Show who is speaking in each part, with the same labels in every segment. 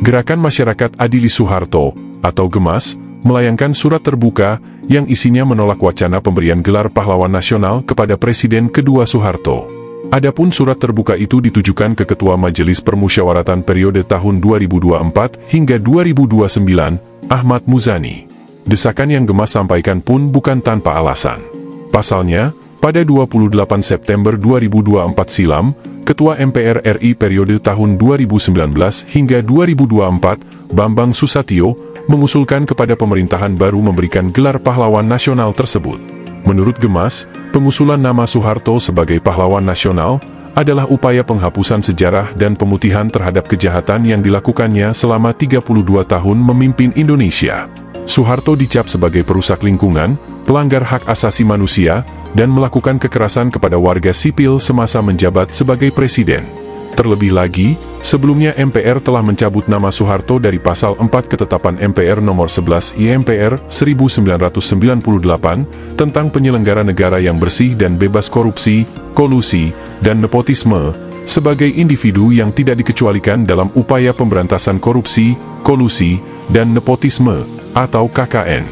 Speaker 1: Gerakan Masyarakat Adili Soeharto, atau GEMAS, melayangkan surat terbuka yang isinya menolak wacana pemberian gelar pahlawan nasional kepada Presiden kedua Soeharto. Adapun surat terbuka itu ditujukan ke Ketua Majelis Permusyawaratan periode tahun 2024 hingga 2029, Ahmad Muzani. Desakan yang GEMAS sampaikan pun bukan tanpa alasan. Pasalnya, pada 28 September 2024 silam, Ketua MPR RI periode tahun 2019 hingga 2024, Bambang Susatyo, mengusulkan kepada pemerintahan baru memberikan gelar pahlawan nasional tersebut. Menurut GEMAS, pengusulan nama Soeharto sebagai pahlawan nasional adalah upaya penghapusan sejarah dan pemutihan terhadap kejahatan yang dilakukannya selama 32 tahun memimpin Indonesia. Soeharto dicap sebagai perusak lingkungan, pelanggar hak asasi manusia, dan melakukan kekerasan kepada warga sipil semasa menjabat sebagai presiden. Terlebih lagi, sebelumnya MPR telah mencabut nama Soeharto dari Pasal 4 Ketetapan MPR Nomor 11 IMPR 1998 tentang penyelenggara negara yang bersih dan bebas korupsi, kolusi, dan nepotisme, sebagai individu yang tidak dikecualikan dalam upaya pemberantasan korupsi, kolusi, dan nepotisme, atau KKN.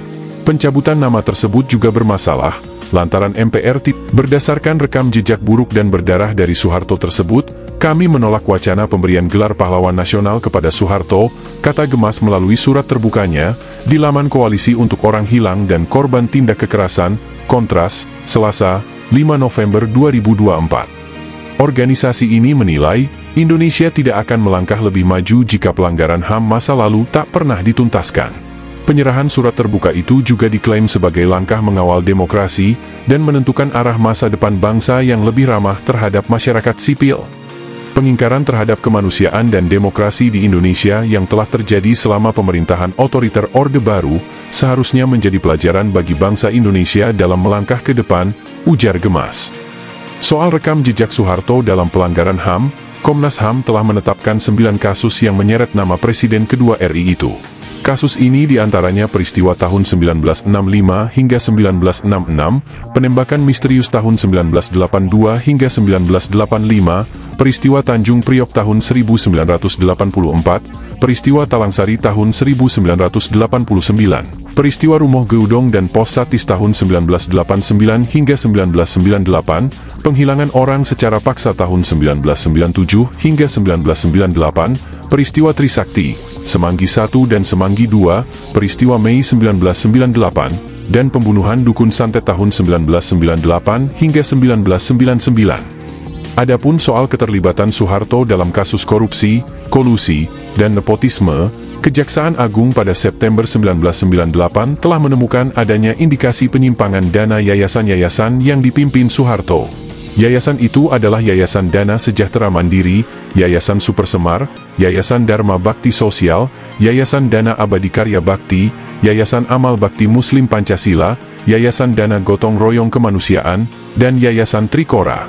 Speaker 1: Pencabutan nama tersebut juga bermasalah, lantaran MPR berdasarkan rekam jejak buruk dan berdarah dari Soeharto tersebut, kami menolak wacana pemberian gelar pahlawan nasional kepada Soeharto, kata GEMAS melalui surat terbukanya, di laman Koalisi untuk Orang Hilang dan Korban Tindak Kekerasan, Kontras, Selasa, 5 November 2024. Organisasi ini menilai, Indonesia tidak akan melangkah lebih maju jika pelanggaran HAM masa lalu tak pernah dituntaskan. Penyerahan surat terbuka itu juga diklaim sebagai langkah mengawal demokrasi dan menentukan arah masa depan bangsa yang lebih ramah terhadap masyarakat sipil. Pengingkaran terhadap kemanusiaan dan demokrasi di Indonesia yang telah terjadi selama pemerintahan otoriter Orde Baru seharusnya menjadi pelajaran bagi bangsa Indonesia dalam melangkah ke depan, ujar GEMAS. Soal rekam jejak Soeharto dalam pelanggaran HAM, Komnas HAM telah menetapkan 9 kasus yang menyeret nama Presiden kedua RI itu. Kasus ini diantaranya peristiwa tahun 1965 hingga 1966, penembakan misterius tahun 1982 hingga 1985, peristiwa Tanjung Priok tahun 1984, peristiwa Talangsari tahun 1989, peristiwa Rumoh Geudong dan Pos Satis tahun 1989 hingga 1998, penghilangan orang secara paksa tahun 1997 hingga 1998, peristiwa Trisakti, Semanggi I dan Semanggi II, peristiwa Mei 1998, dan pembunuhan Dukun Santet tahun 1998 hingga 1999. Adapun soal keterlibatan Soeharto dalam kasus korupsi, kolusi, dan nepotisme, Kejaksaan Agung pada September 1998 telah menemukan adanya indikasi penyimpangan dana yayasan-yayasan yang dipimpin Soeharto. Yayasan itu adalah Yayasan Dana Sejahtera Mandiri, Yayasan Super Semar, Yayasan Dharma Bakti Sosial, Yayasan Dana Abadi Karya Bakti, Yayasan Amal Bakti Muslim Pancasila, Yayasan Dana Gotong Royong Kemanusiaan, dan Yayasan Trikora.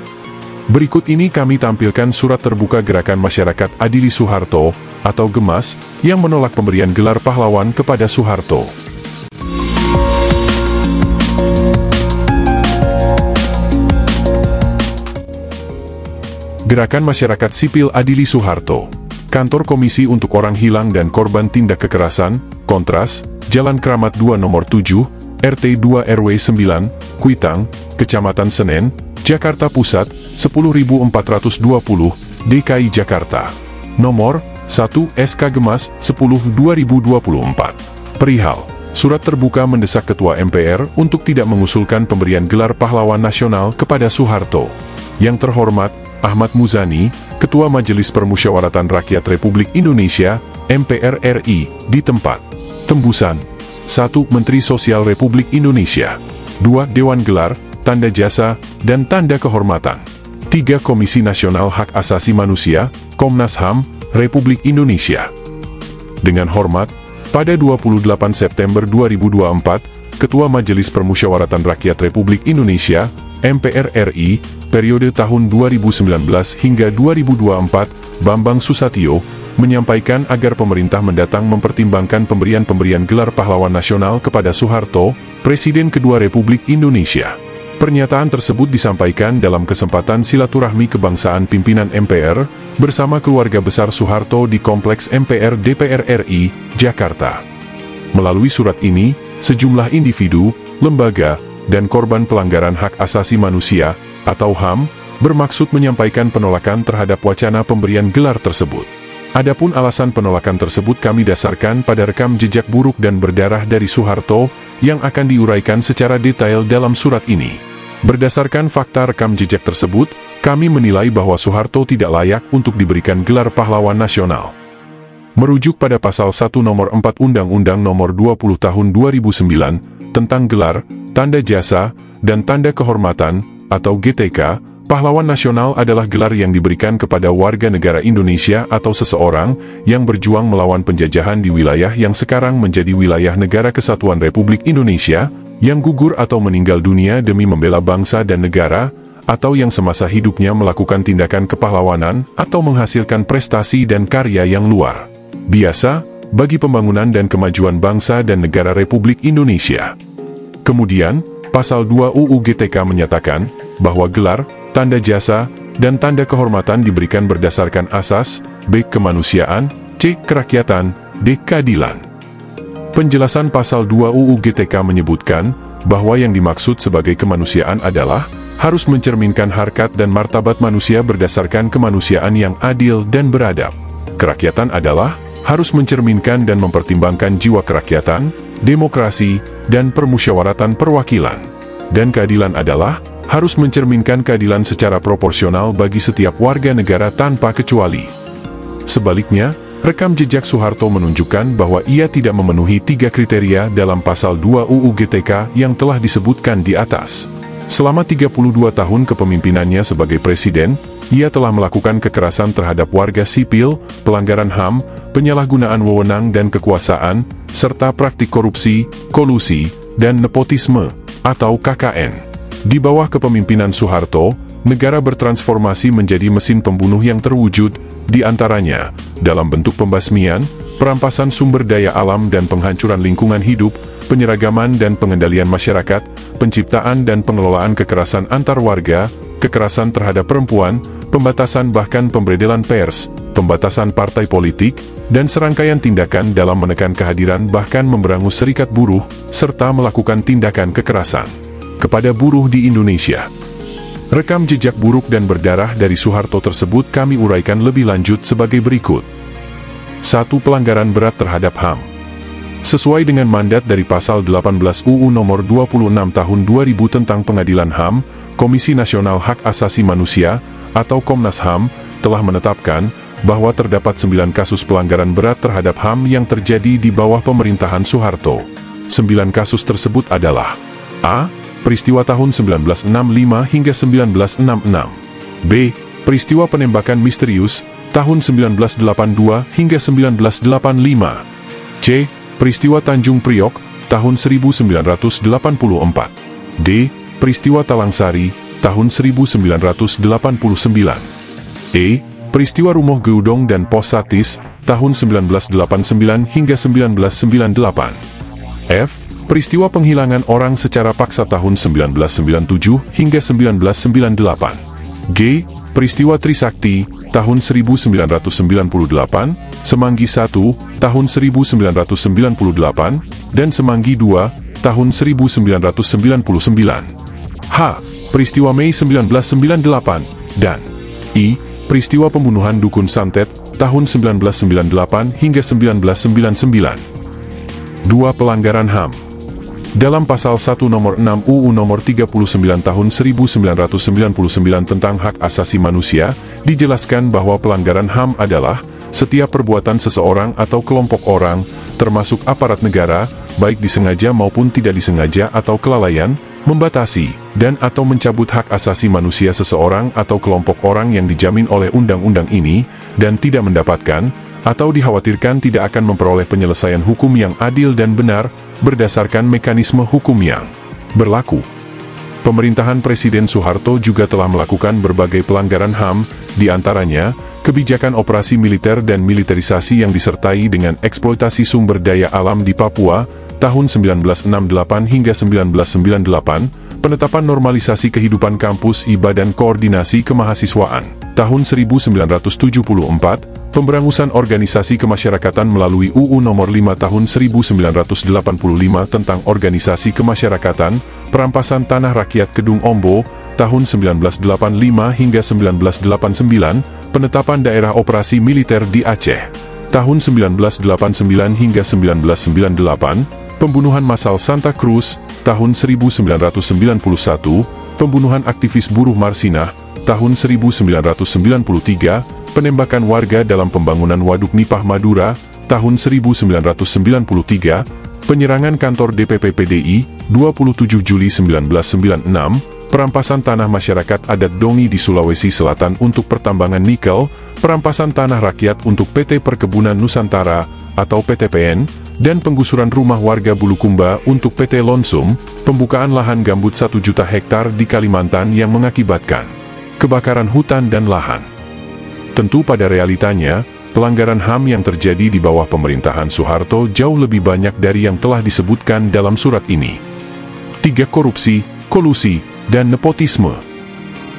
Speaker 1: Berikut ini kami tampilkan surat terbuka Gerakan Masyarakat Adili Soeharto, atau GEMAS, yang menolak pemberian gelar pahlawan kepada Soeharto. Gerakan Masyarakat Sipil Adili Soeharto. Kantor Komisi untuk Orang Hilang dan Korban Tindak Kekerasan, Kontras, Jalan Kramat 2 Nomor 7, RT 2 RW 9, Kuitang, Kecamatan Senen, Jakarta Pusat, 10.420, DKI Jakarta. Nomor 1 SK GEMAS 10/2024. Perihal surat terbuka mendesak Ketua MPR untuk tidak mengusulkan pemberian gelar pahlawan nasional kepada Soeharto. Yang terhormat, Ahmad Muzani, Ketua Majelis Permusyawaratan Rakyat Republik Indonesia, MPR RI, di tempat. Tembusan. 1. Menteri Sosial Republik Indonesia. 2. Dewan Gelar, Tanda Jasa, dan Tanda Kehormatan. 3. Komisi Nasional Hak Asasi Manusia, Komnas HAM, Republik Indonesia. Dengan hormat, pada 28 September 2024, Ketua Majelis Permusyawaratan Rakyat Republik Indonesia, MPR RI, periode tahun 2019 hingga 2024, Bambang Susatyo, menyampaikan agar pemerintah mendatang mempertimbangkan pemberian gelar pahlawan nasional kepada Soeharto, Presiden kedua Republik Indonesia. Pernyataan tersebut disampaikan dalam kesempatan silaturahmi kebangsaan pimpinan MPR bersama keluarga besar Soeharto di Kompleks MPR DPR RI, Jakarta. Melalui surat ini, sejumlah individu, lembaga, dan korban pelanggaran hak asasi manusia, atau HAM, bermaksud menyampaikan penolakan terhadap wacana pemberian gelar tersebut. Adapun alasan penolakan tersebut kami dasarkan pada rekam jejak buruk dan berdarah dari Soeharto, yang akan diuraikan secara detail dalam surat ini. Berdasarkan fakta rekam jejak tersebut, kami menilai bahwa Soeharto tidak layak untuk diberikan gelar pahlawan nasional. Merujuk pada pasal 1 nomor 4 Undang-Undang nomor 20 tahun 2009, tentang gelar, tanda jasa, dan tanda kehormatan, atau GTK, pahlawan nasional adalah gelar yang diberikan kepada warga negara Indonesia atau seseorang yang berjuang melawan penjajahan di wilayah yang sekarang menjadi wilayah Negara Kesatuan Republik Indonesia, yang gugur atau meninggal dunia demi membela bangsa dan negara, atau yang semasa hidupnya melakukan tindakan kepahlawanan atau menghasilkan prestasi dan karya yang luar biasa bagi pembangunan dan kemajuan bangsa dan negara Republik Indonesia. Kemudian, Pasal 2 UU GTK menyatakan bahwa gelar, tanda jasa, dan tanda kehormatan diberikan berdasarkan asas, B. Kemanusiaan, C. Kerakyatan, D. Keadilan. Penjelasan Pasal 2 UU GTK menyebutkan bahwa yang dimaksud sebagai kemanusiaan adalah harus mencerminkan harkat dan martabat manusia berdasarkan kemanusiaan yang adil dan beradab. Kerakyatan adalah harus mencerminkan dan mempertimbangkan jiwa kerakyatan, demokrasi, dan permusyawaratan perwakilan. Dan keadilan adalah harus mencerminkan keadilan secara proporsional bagi setiap warga negara tanpa kecuali. Sebaliknya, rekam jejak Soeharto menunjukkan bahwa ia tidak memenuhi 3 kriteria dalam Pasal 2 UU GTK yang telah disebutkan di atas. Selama 32 tahun kepemimpinannya sebagai presiden, ia telah melakukan kekerasan terhadap warga sipil, pelanggaran HAM, penyalahgunaan wewenang dan kekuasaan, serta praktik korupsi, kolusi, dan nepotisme, atau KKN. Di bawah kepemimpinan Soeharto, negara bertransformasi menjadi mesin pembunuh yang terwujud, di antaranya, dalam bentuk pembasmian, perampasan sumber daya alam dan penghancuran lingkungan hidup, penyeragaman dan pengendalian masyarakat, penciptaan dan pengelolaan kekerasan antar warga, kekerasan terhadap perempuan, pembatasan bahkan pemberedelan pers, pembatasan partai politik, dan serangkaian tindakan dalam menekan kehadiran bahkan memberangus serikat buruh, serta melakukan tindakan kekerasan kepada buruh di Indonesia. Rekam jejak buruk dan berdarah dari Soeharto tersebut kami uraikan lebih lanjut sebagai berikut. 1. Pelanggaran berat terhadap HAM. Sesuai dengan mandat dari Pasal 18 UU Nomor 26 Tahun 2000 tentang Pengadilan HAM, Komisi Nasional Hak Asasi Manusia, atau Komnas HAM, telah menetapkan bahwa terdapat 9 kasus pelanggaran berat terhadap HAM yang terjadi di bawah pemerintahan Soeharto. 9 kasus tersebut adalah: A. Peristiwa tahun 1965 hingga 1966. B. Peristiwa penembakan misterius tahun 1982 hingga 1985. C. Peristiwa Tanjung Priok tahun 1984. D. Peristiwa Talangsari tahun 1989. E. Peristiwa Rumoh Geudong dan Pos Satis tahun 1989 hingga 1998. F. Peristiwa penghilangan orang secara paksa tahun 1997 hingga 1998. G. Peristiwa Trisakti tahun 1998, Semanggi I tahun 1998, dan Semanggi II tahun 1999. H. Peristiwa Mei 1998, dan I. Peristiwa pembunuhan Dukun Santet tahun 1998 hingga 1999. 2. Pelanggaran HAM. Dalam Pasal 1 Nomor 6 UU Nomor 39 Tahun 1999 tentang Hak Asasi Manusia, dijelaskan bahwa pelanggaran HAM adalah setiap perbuatan seseorang atau kelompok orang, termasuk aparat negara, baik disengaja maupun tidak disengaja atau kelalaian, membatasi, dan atau mencabut hak asasi manusia seseorang atau kelompok orang yang dijamin oleh undang-undang ini, dan tidak mendapatkan, atau dikhawatirkan tidak akan memperoleh penyelesaian hukum yang adil dan benar, berdasarkan mekanisme hukum yang berlaku. Pemerintahan Presiden Soeharto juga telah melakukan berbagai pelanggaran HAM, di antaranya, kebijakan operasi militer dan militerisasi yang disertai dengan eksploitasi sumber daya alam di Papua, tahun 1968 hingga 1998, Penetapan Normalisasi Kehidupan Kampus IBA dan Koordinasi Kemahasiswaan. Tahun 1974, pemberangusan organisasi kemasyarakatan melalui UU Nomor 5 Tahun 1985 tentang Organisasi Kemasyarakatan, perampasan tanah rakyat Kedung Ombo, tahun 1985 hingga 1989, penetapan daerah operasi militer di Aceh. Tahun 1989 hingga 1998, pembunuhan massal Santa Cruz, tahun 1991, pembunuhan aktivis buruh Marsinah, tahun 1993, penembakan warga dalam pembangunan Waduk Nipah Madura, tahun 1993, penyerangan kantor DPP PDI, 27 Juli 1996, perampasan tanah masyarakat adat Dongi di Sulawesi Selatan untuk pertambangan nikel, perampasan tanah rakyat untuk PT Perkebunan Nusantara, atau PTPN, dan penggusuran rumah warga Bulukumba untuk PT Lonsum, pembukaan lahan gambut 1 juta hektar di Kalimantan yang mengakibatkan kebakaran hutan dan lahan. Tentu pada realitanya, pelanggaran HAM yang terjadi di bawah pemerintahan Soeharto jauh lebih banyak dari yang telah disebutkan dalam surat ini. 3. Korupsi, kolusi, dan nepotisme.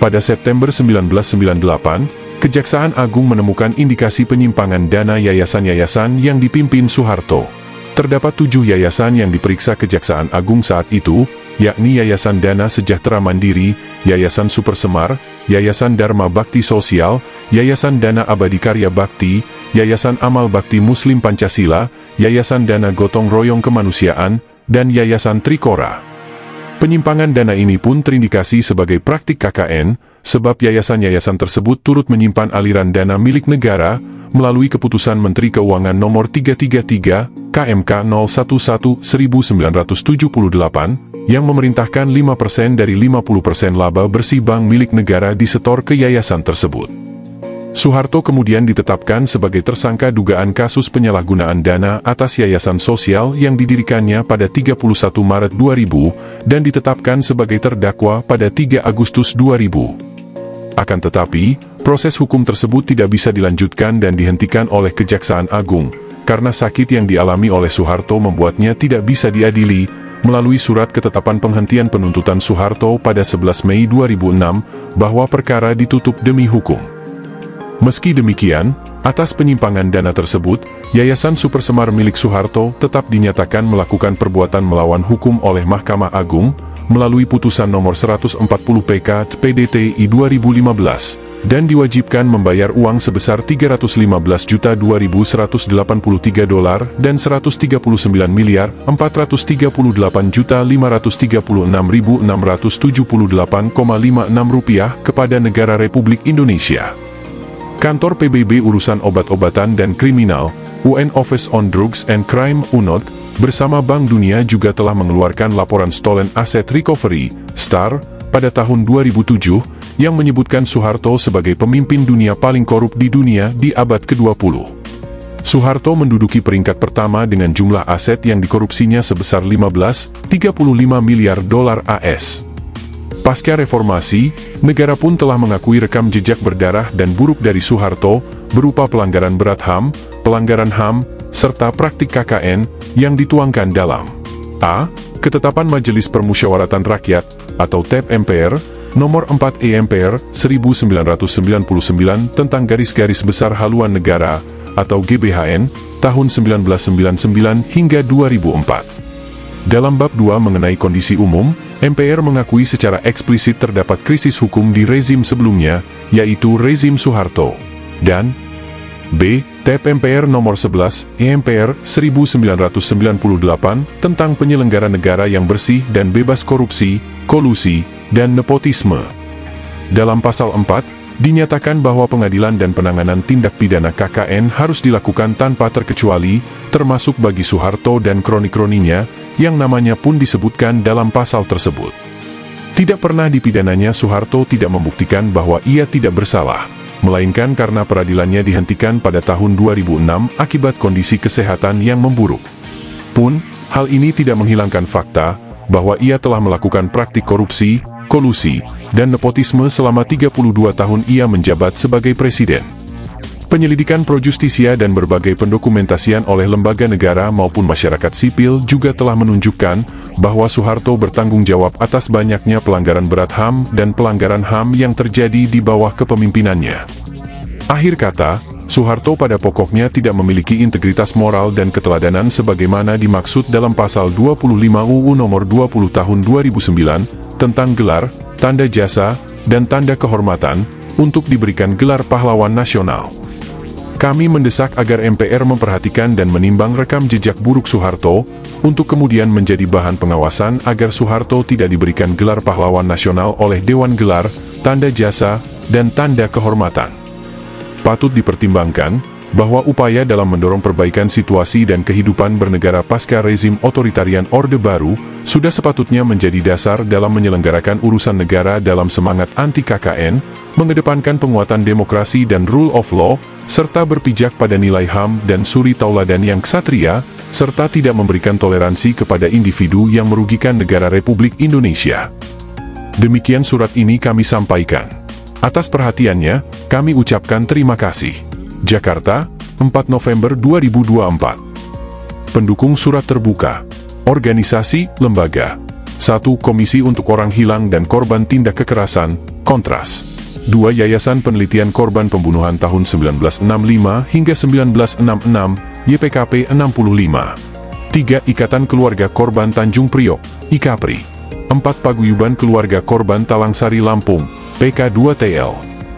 Speaker 1: Pada September 1998, Kejaksaan Agung menemukan indikasi penyimpangan dana yayasan-yayasan yang dipimpin Soeharto. Terdapat 7 yayasan yang diperiksa Kejaksaan Agung saat itu, yakni Yayasan Dana Sejahtera Mandiri, Yayasan Super Semar, Yayasan Dharma Bakti Sosial, Yayasan Dana Abadi Karya Bakti, Yayasan Amal Bakti Muslim Pancasila, Yayasan Dana Gotong Royong Kemanusiaan, dan Yayasan Trikora. Penyimpangan dana ini pun terindikasi sebagai praktik KKN, sebab yayasan-yayasan tersebut turut menyimpan aliran dana milik negara, melalui Keputusan Menteri Keuangan Nomor 333, KMK 011-1978, yang memerintahkan 5% dari 50% laba bersih bank milik negara disetor ke yayasan tersebut. Soeharto kemudian ditetapkan sebagai tersangka dugaan kasus penyalahgunaan dana atas yayasan sosial yang didirikannya pada 31 Maret 2000 dan ditetapkan sebagai terdakwa pada 3 Agustus 2000. Akan tetapi, proses hukum tersebut tidak bisa dilanjutkan dan dihentikan oleh Kejaksaan Agung, karena sakit yang dialami oleh Soeharto membuatnya tidak bisa diadili, melalui surat ketetapan penghentian penuntutan Soeharto pada 11 Mei 2006, bahwa perkara ditutup demi hukum. Meski demikian, atas penyimpangan dana tersebut, Yayasan Super Semar milik Soeharto tetap dinyatakan melakukan perbuatan melawan hukum oleh Mahkamah Agung, melalui putusan nomor 140 PK PDTI 2015, dan diwajibkan membayar uang sebesar $315.2183 dan $139.438.536.678,56 kepada negara Republik Indonesia. Kantor PBB Urusan Obat-obatan dan Kriminal, UN Office on Drugs and Crime UNOD, bersama Bank Dunia juga telah mengeluarkan laporan Stolen Asset Recovery, STAR, pada tahun 2007, yang menyebutkan Soeharto sebagai pemimpin dunia paling korup di dunia di abad ke-20. Soeharto menduduki peringkat pertama dengan jumlah aset yang dikorupsinya sebesar 15,35 miliar dolar AS. Pasca reformasi, negara pun telah mengakui rekam jejak berdarah dan buruk dari Soeharto, berupa pelanggaran berat HAM, pelanggaran HAM, serta praktik KKN, yang dituangkan dalam A. Ketetapan Majelis Permusyawaratan Rakyat, atau TEP MPR, Nomor 4 EMPR 1999 tentang Garis-Garis Besar Haluan Negara, atau GBHN, tahun 1999 hingga 2004. Dalam bab 2 mengenai kondisi umum, MPR mengakui secara eksplisit terdapat krisis hukum di rezim sebelumnya, yaitu rezim Soeharto. Dan B. TEP MPR nomor 11, EMPR 1998 tentang penyelenggara negara yang bersih dan bebas korupsi, kolusi, dan nepotisme. Dalam pasal 4, dinyatakan bahwa pengadilan dan penanganan tindak pidana KKN harus dilakukan tanpa terkecuali, termasuk bagi Soeharto dan kroni-kroninya, yang namanya pun disebutkan dalam pasal tersebut. Tidak pernah dipidananya Soeharto tidak membuktikan bahwa ia tidak bersalah, melainkan karena peradilannya dihentikan pada tahun 2006 akibat kondisi kesehatan yang memburuk. Pun, hal ini tidak menghilangkan fakta bahwa ia telah melakukan praktik korupsi, kolusi, dan nepotisme selama 32 tahun ia menjabat sebagai presiden. Penyelidikan pro justisia dan berbagai pendokumentasian oleh lembaga negara maupun masyarakat sipil juga telah menunjukkan bahwa Soeharto bertanggung jawab atas banyaknya pelanggaran berat HAM dan pelanggaran HAM yang terjadi di bawah kepemimpinannya. Akhir kata, Soeharto pada pokoknya tidak memiliki integritas moral dan keteladanan sebagaimana dimaksud dalam pasal 25 UU nomor 20 tahun 2009 tentang gelar, tanda jasa, dan tanda kehormatan untuk diberikan gelar pahlawan nasional. Kami mendesak agar MPR memperhatikan dan menimbang rekam jejak buruk Soeharto, untuk kemudian menjadi bahan pengawasan agar Soeharto tidak diberikan gelar pahlawan nasional oleh Dewan Gelar, Tanda Jasa, dan Tanda Kehormatan. Patut dipertimbangkan, bahwa upaya dalam mendorong perbaikan situasi dan kehidupan bernegara pasca rezim otoritarian Orde Baru, sudah sepatutnya menjadi dasar dalam menyelenggarakan urusan negara dalam semangat anti-KKN, mengedepankan penguatan demokrasi dan rule of law, serta berpijak pada nilai HAM dan suri tauladan yang ksatria, serta tidak memberikan toleransi kepada individu yang merugikan negara Republik Indonesia. Demikian surat ini kami sampaikan. Atas perhatiannya, kami ucapkan terima kasih. Jakarta, 4 November 2024. Pendukung surat terbuka. Organisasi, lembaga. 1. Komisi untuk Orang Hilang dan Korban Tindak Kekerasan, Kontras. 2. Yayasan Penelitian Korban Pembunuhan tahun 1965 hingga 1966, YPKP 65. 3. Ikatan Keluarga Korban Tanjung Priok, IKAPRI. 4. Paguyuban Keluarga Korban Talangsari Lampung, PK2TL.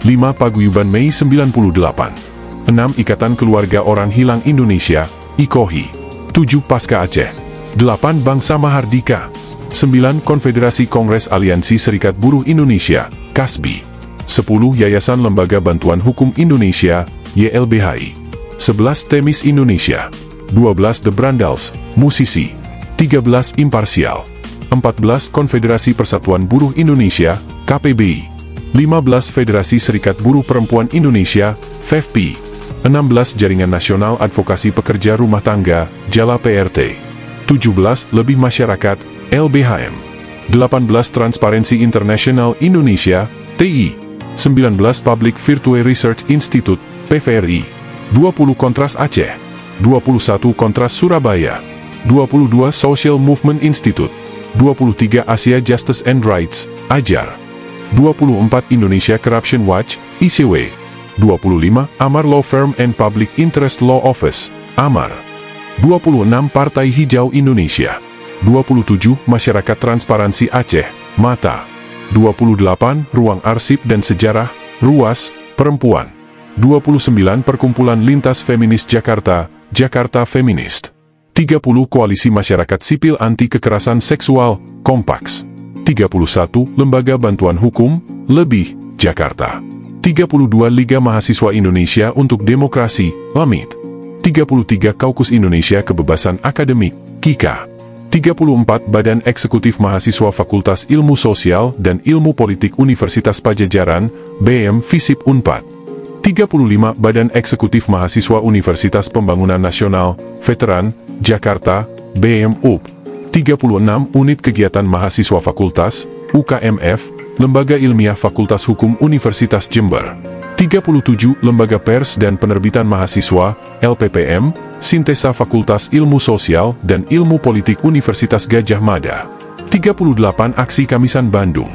Speaker 1: 5. Paguyuban Mei 98. 6. Ikatan Keluarga Orang Hilang Indonesia, IKOHI. 7. Pasca Aceh. 8. Bangsa Mahardika. 9. Konfederasi Kongres Aliansi Serikat Buruh Indonesia, KASBI. 10. Yayasan Lembaga Bantuan Hukum Indonesia, YLBHI. 11. Temis Indonesia. 12. The Brandals, musisi. 13. Imparsial. 14. Konfederasi Persatuan Buruh Indonesia, KPBI. 15. Federasi Serikat Buruh Perempuan Indonesia, FEFPI. 16. Jaringan Nasional Advokasi Pekerja Rumah Tangga, JALA PRT. 17. Lebih Masyarakat, LBHM. 18. Transparency International Indonesia, TI. 19. Public Virtue Research Institute, PVRI. 20. Kontras Aceh. 21. Kontras Surabaya. 22. Social Movement Institute. 23. Asia Justice and Rights, AJAR. 24. Indonesia Corruption Watch, ICW. 25. Amar Law Firm and Public Interest Law Office, AMAR. 26. Partai Hijau Indonesia. 27. Masyarakat Transparansi Aceh, MATA. 28. Ruang Arsip dan Sejarah, RUAS, Perempuan. 29. Perkumpulan Lintas Feminis Jakarta, Jakarta Feminist. 30. Koalisi Masyarakat Sipil Anti Kekerasan Seksual, KOMPAKS. 31. Lembaga Bantuan Hukum, LEBIH, Jakarta. 32. Liga Mahasiswa Indonesia untuk Demokrasi, LAMIT. 33. Kaukus Indonesia Kebebasan Akademik, KIKA. 34. Badan Eksekutif Mahasiswa Fakultas Ilmu Sosial dan Ilmu Politik Universitas Pajajaran, BM FISIP Unpad. 35. Badan Eksekutif Mahasiswa Universitas Pembangunan Nasional, Veteran, Jakarta, BM UP. 36. Unit Kegiatan Mahasiswa Fakultas, UKMF, Lembaga Ilmiah Fakultas Hukum Universitas Jember. 37. Lembaga Pers dan Penerbitan Mahasiswa, LPPM, Sintesa Fakultas Ilmu Sosial dan Ilmu Politik Universitas Gadjah Mada. 38. Aksi Kamisan Bandung.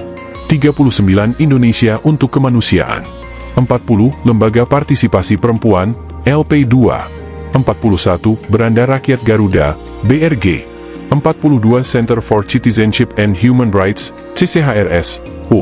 Speaker 1: 39. Indonesia untuk Kemanusiaan. 40. Lembaga Partisipasi Perempuan, LP2. 41. Beranda Rakyat Garuda, BRG. 42. Center for Citizenship and Human Rights, CCHRS, U.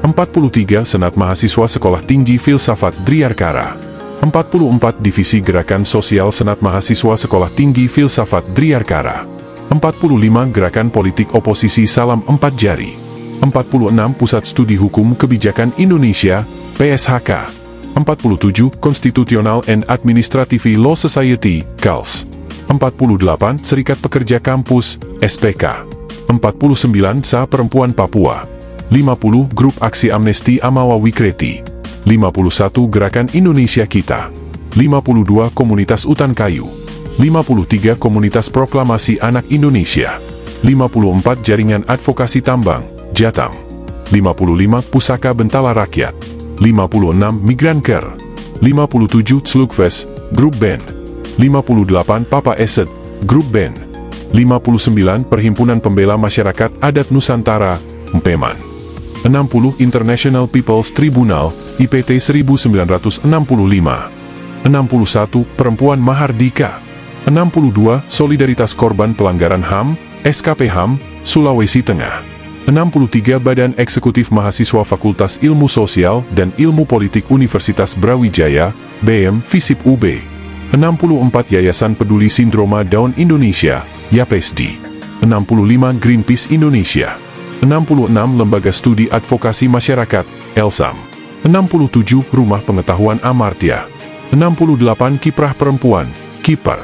Speaker 1: 43. Senat Mahasiswa Sekolah Tinggi Filsafat Driarkara. 44. Divisi Gerakan Sosial Senat Mahasiswa Sekolah Tinggi Filsafat Driarkara. 45. Gerakan Politik Oposisi Salam Empat Jari. 46. Pusat Studi Hukum Kebijakan Indonesia, PSHK. 47. Constitutional and Administrative Law Society, KALS. 48. Serikat Pekerja Kampus, SPK. 49. SA Perempuan Papua. 50. Grup Aksi Amnesti Amawa Wikreti. 51. Gerakan Indonesia Kita. 52. Komunitas Utan Kayu. 53. Komunitas Proklamasi Anak Indonesia. 54. Jaringan Advokasi Tambang, Jatam. 55. Pusaka Bentala Rakyat. 56. Migran Care. 57 Slugfest, Grup Band. 58 Papa Esed, Grup Band. 59 Perhimpunan Pembela Masyarakat Adat Nusantara, Mpeman. 60 International People's Tribunal, IPT 1965. 61 Perempuan Mahardika. 62 Solidaritas Korban Pelanggaran HAM, SKP HAM, Sulawesi Tengah. 63 Badan Eksekutif Mahasiswa Fakultas Ilmu Sosial dan Ilmu Politik Universitas Brawijaya, BM Visip UB. 64 Yayasan Peduli Sindroma Down Indonesia, YAPESDI. 65 Greenpeace Indonesia. 66 Lembaga Studi Advokasi Masyarakat, ELSAM. 67 Rumah Pengetahuan Amartya. 68 Kiprah Perempuan, KIPER.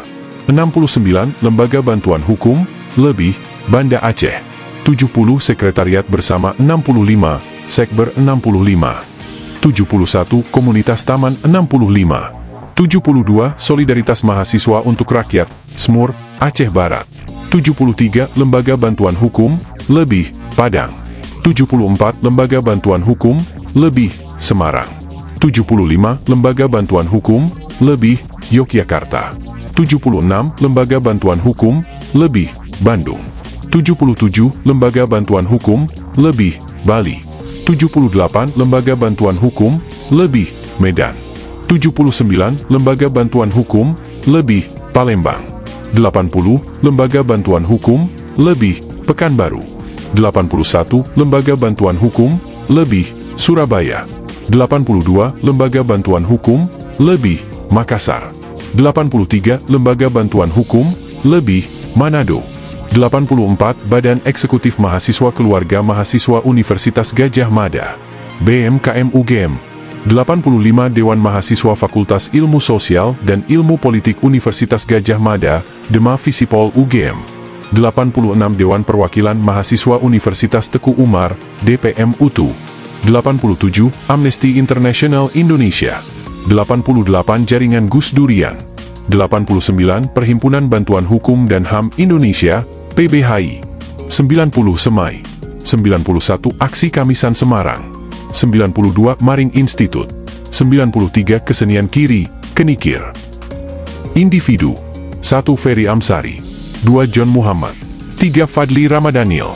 Speaker 1: 69 Lembaga Bantuan Hukum, LEBIH, Banda Aceh. 70 Sekretariat Bersama 65, Sekber 65. 71 Komunitas Taman 65. 72 Solidaritas Mahasiswa untuk Rakyat, SMUR, Aceh Barat. 73 Lembaga Bantuan Hukum, LEBIH, Padang. 74 Lembaga Bantuan Hukum, LEBIH, Semarang. 75 Lembaga Bantuan Hukum, LEBIH, Yogyakarta. 76 Lembaga Bantuan Hukum, LEBIH, Bandung. 77 Lembaga Bantuan Hukum, LEBIH, Bali. 78 Lembaga Bantuan Hukum, LEBIH, Medan. 79 Lembaga Bantuan Hukum, LEBIH, Palembang. 80 Lembaga Bantuan Hukum, LEBIH, Pekanbaru. 81 Lembaga Bantuan Hukum, LEBIH, Surabaya. 82 Lembaga Bantuan Hukum, LEBIH, Makassar. 83 Lembaga Bantuan Hukum, LEBIH, Manado. 84 Badan Eksekutif Mahasiswa Keluarga Mahasiswa Universitas Gadjah Mada, BMKM UGM. 85 Dewan Mahasiswa Fakultas Ilmu Sosial dan Ilmu Politik Universitas Gadjah Mada, Dema Visipol UGM. 86 Dewan Perwakilan Mahasiswa Universitas Teku Umar, DPM UTU. 87 Amnesty International Indonesia. 88 Jaringan Gus Durian. 89 Perhimpunan Bantuan Hukum dan HAM Indonesia, PBHI. 90 Semai. 91 Aksi Kamisan Semarang. 92 Maring Institute. 93 Kesenian Kiri, Kenikir. Individu: 1 Ferry Amsari. 2 John Muhammad. 3 Fadli Ramadhanil.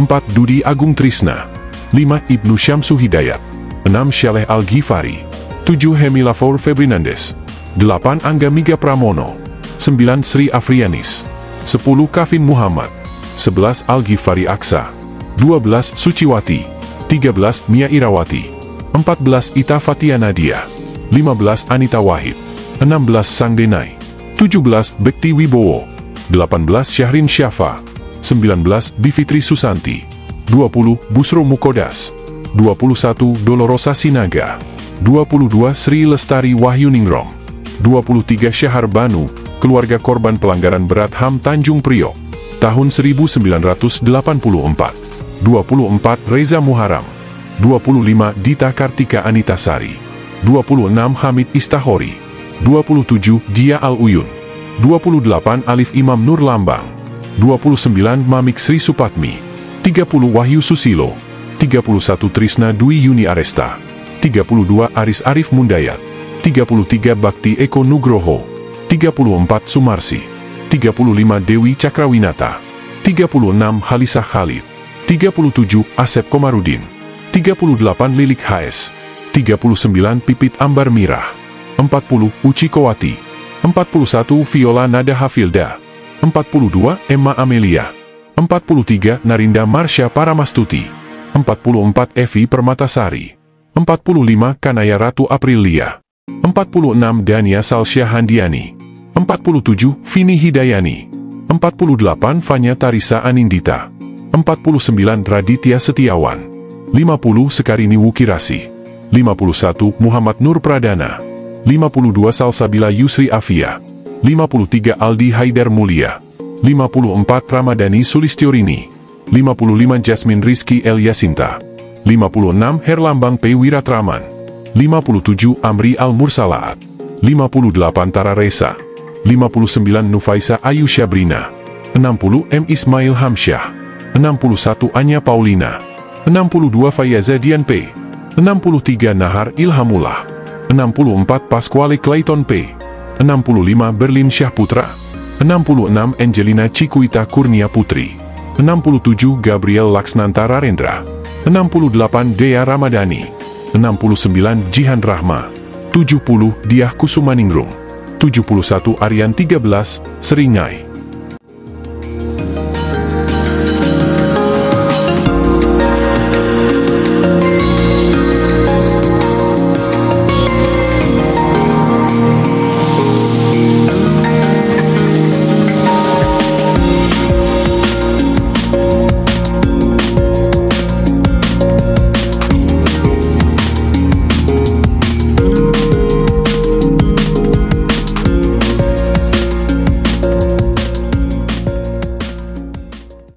Speaker 1: 4 Dudi Agung Trisna. 5 Ibnu Syamsu Hidayat. 6 Syaleh Al-Ghifari. 7 Hemilafour Febrinandes. 8 Angga Miga Pramono. 9 Sri Afrianis. 10 Kavin Muhammad. 11 Al-Ghifari Aksa. 12 Suciwati. 13 Mia Irawati. 14 Ita Fatia Nadia. 15 Anita Wahid. 16 Sangdenai. 17 Bekti Wibowo. 18 Syahrin Syafa. 19 Bivitri Susanti. 20 Busro Mukodas. 21 Dolorosa Sinaga. 22 Sri Lestari Wahyuningrum. 23 Syahar Banu, keluarga korban pelanggaran berat HAM Tanjung Priok, tahun 1984. 24 Reza Muharam. 25 Dita Kartika Anitasari. 26 Hamid Istahori. 27 Dia Al-Uyun. 28 Alif Imam Nur Lambang. 29 Mamik Sri Supatmi. 30 Wahyu Susilo. 31 Trisna Dwi Yuni Aresta. 32 Aris Arif Mundayat. 33 Bakti Eko Nugroho. 34 Sumarsi. 35 Dewi Cakrawinata. 36 Halisa Khalid. 37 Asep Komarudin. 38 Lilik HS. 39 Pipit Ambar Mirah. 40 Uci Kowati. 41 Viola Nada Hafilda. 42 Emma Amelia. 43 Narinda Marsha Paramastuti. 44 Evi Permatasari. 45 Kanaya Ratu Aprilia. 46 Dania Salsya Handiani. 47 Vini Hidayani. 48 Fanya Tarisa Anindita. 49 Raditya Setiawan. 50 Sekarini Wukirasi. 51 Muhammad Nur Pradana. 52 Salsabila Yusri Afia. 53 Aldi Haidar Mulia. 54 Ramadhani Sulistiorini. 55 Jasmine Rizky El Yasinta. 56 Herlambang P. Wiratraman. 57 Amri Al-Mursalaat. 58 Tara Reza. 59 Nufaisa Ayu Syabrina. 60 M. Ismail Hamsyah. 61 Anya Paulina. 62 Fayaza Dian P. 63 Nahar Ilhamullah. 64 Pasquale Clayton P. 65 Berlin Syahputra. 66 Angelina Cikuita Kurnia Putri. 67 Gabriel Laksnantara Rendra. 68 Dea Ramadhani. 69 Jihan Rahma. 70 Diah Kusumaningrum. 71 Aryan 13 Seringai.